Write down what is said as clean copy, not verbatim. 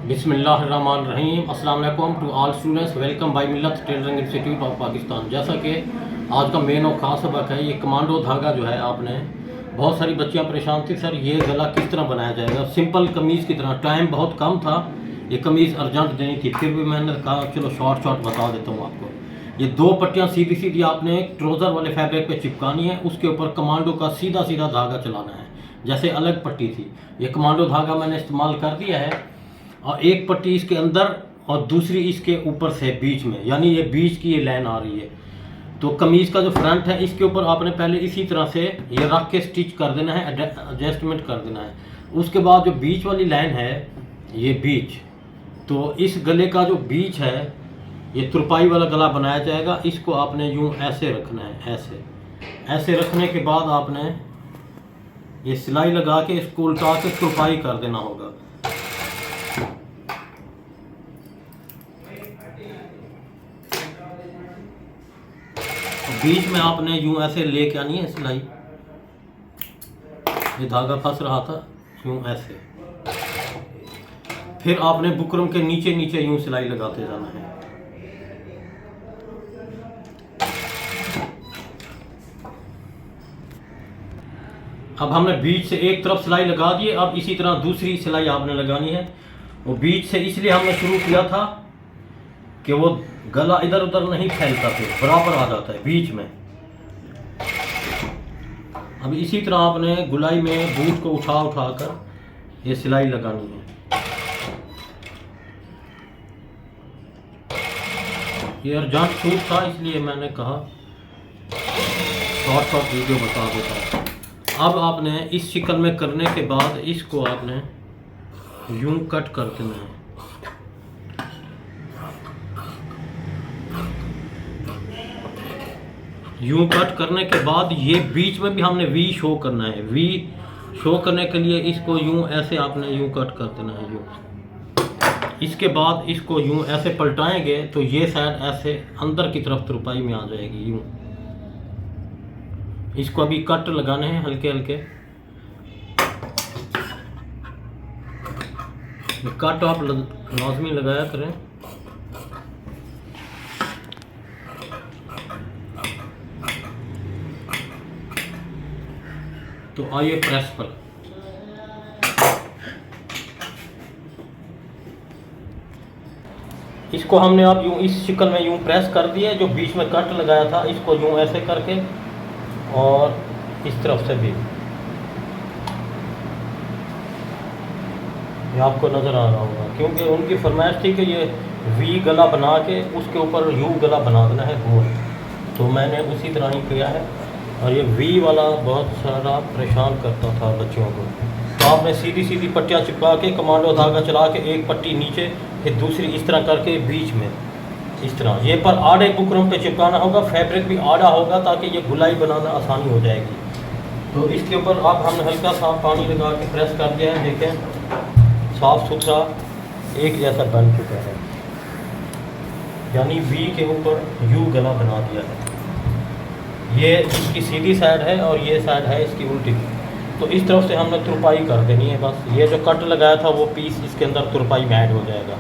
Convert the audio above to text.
बिस्मिल्लाहिर्रहमानिर्रहीम। अस्सलाम वालेकुम to all students, welcome by Millat tailoring institute of Pakistan. जैसा कि आज का मेन और ख़ास सबक है, ये कमांडो धागा जो है, आपने बहुत सारी बच्चियां परेशान थी, सर ये गला किस तरह बनाया जाएगा सिंपल कमीज़ की तरह। टाइम बहुत कम था, ये कमीज़ अर्जेंट देनी थी, फिर भी मैंने कहा चलो शॉर्ट बता देता हूँ आपको। ये दो पट्टियाँ सीधी सीधी आपने ट्रोज़र वाले फैब्रिक पे चिपकानी है, उसके ऊपर कमांडो का सीधा सीधा धागा चलाना है। जैसे अलग पट्टी थी, ये कमांडो धागा मैंने इस्तेमाल कर दिया है, और एक पट्टी इसके अंदर और दूसरी इसके ऊपर से बीच में, यानी ये बीच की ये लाइन आ रही है। तो कमीज़ का जो फ्रंट है, इसके ऊपर आपने पहले इसी तरह से ये रख के स्टिच कर देना है, एडजस्टमेंट कर देना है। उसके बाद जो बीच वाली लाइन है, ये बीच, तो इस गले का जो बीच है, ये तुरपाई वाला गला बनाया जाएगा। इसको आपने यूँ ऐसे रखना है, ऐसे रखने के बाद आपने ये सिलाई लगा के इसको उल्टा के तुरपाई कर देना होगा। बीच में आपने यूं ऐसे लेके आनी है सिलाई, ये धागा फंस रहा था, यूं ऐसे, फिर आपने बुकरम के नीचे नीचे यूं सिलाई लगाते जाना है। अब हमने बीच से एक तरफ सिलाई लगा दी है, अब इसी तरह दूसरी सिलाई आपने लगानी है। वो बीच से इसलिए हमने शुरू किया था कि वो गला इधर उधर नहीं फैलता, फिर बराबर आ जाता है बीच में। अब इसी तरह आपने गुलाई में बूट को उठा कर ये सिलाई लगानी है। ये अर्जेंट सूट था, इसलिए मैंने कहा शॉर्ट वीडियो बता देता हूँ। अब आपने इस शिकल में करने के बाद इसको आपने यूं कट कर देना है। यूं कट करने के बाद ये बीच में भी हमने वी शो करना है। वी शो करने के लिए इसको यूं ऐसे आपने यूं कट कर देना है, यूं। इसके बाद इसको यूं ऐसे पलटाएंगे तो ये साइड ऐसे अंदर की तरफ तुरपाई में आ जाएगी, यूं। इसको अभी कट लगाने हैं हल्के हल्के। कट आप लाजमी लगाया करें। तो आइए प्रेस पर। इसको हमने अब यूं इस शिकल में यूं प्रेस कर दिया। जो बीच में कट लगाया था, इसको यूं ऐसे करके और इस तरफ से भी, ये आपको नज़र आ रहा होगा, क्योंकि उनकी फरमाइश थी कि ये वी गला बना के उसके ऊपर यू गला बना देना है गोल। तो मैंने उसी तरह ही किया है। और ये वी वाला बहुत सारा परेशान करता था बच्चों को। तो आपने सीधी सीधी पट्टियाँ चिपका के कमांडो धागा चला के एक पट्टी नीचे, फिर दूसरी इस तरह करके बीच में इस तरह, ये पर आड़े बुकरम पे चिपकाना होगा। फैब्रिक भी आड़ा होगा ताकि ये गुलाई बनाना आसानी हो जाएगी। तो इसके ऊपर अब हमने हल्का सा पानी लगा के प्रेस कर दिया है। देखें साफ़ सुथरा एक जैसा बन चुका है, यानी वी के ऊपर यू गला बना दिया है। ये इसकी सीधी साइड है और ये साइड है इसकी उल्टी। तो इस तरफ से हमने तुरपाई कर देनी है बस। ये जो कट लगाया था वो पीस इसके अंदर तुरपाई में ऐड हो जाएगा।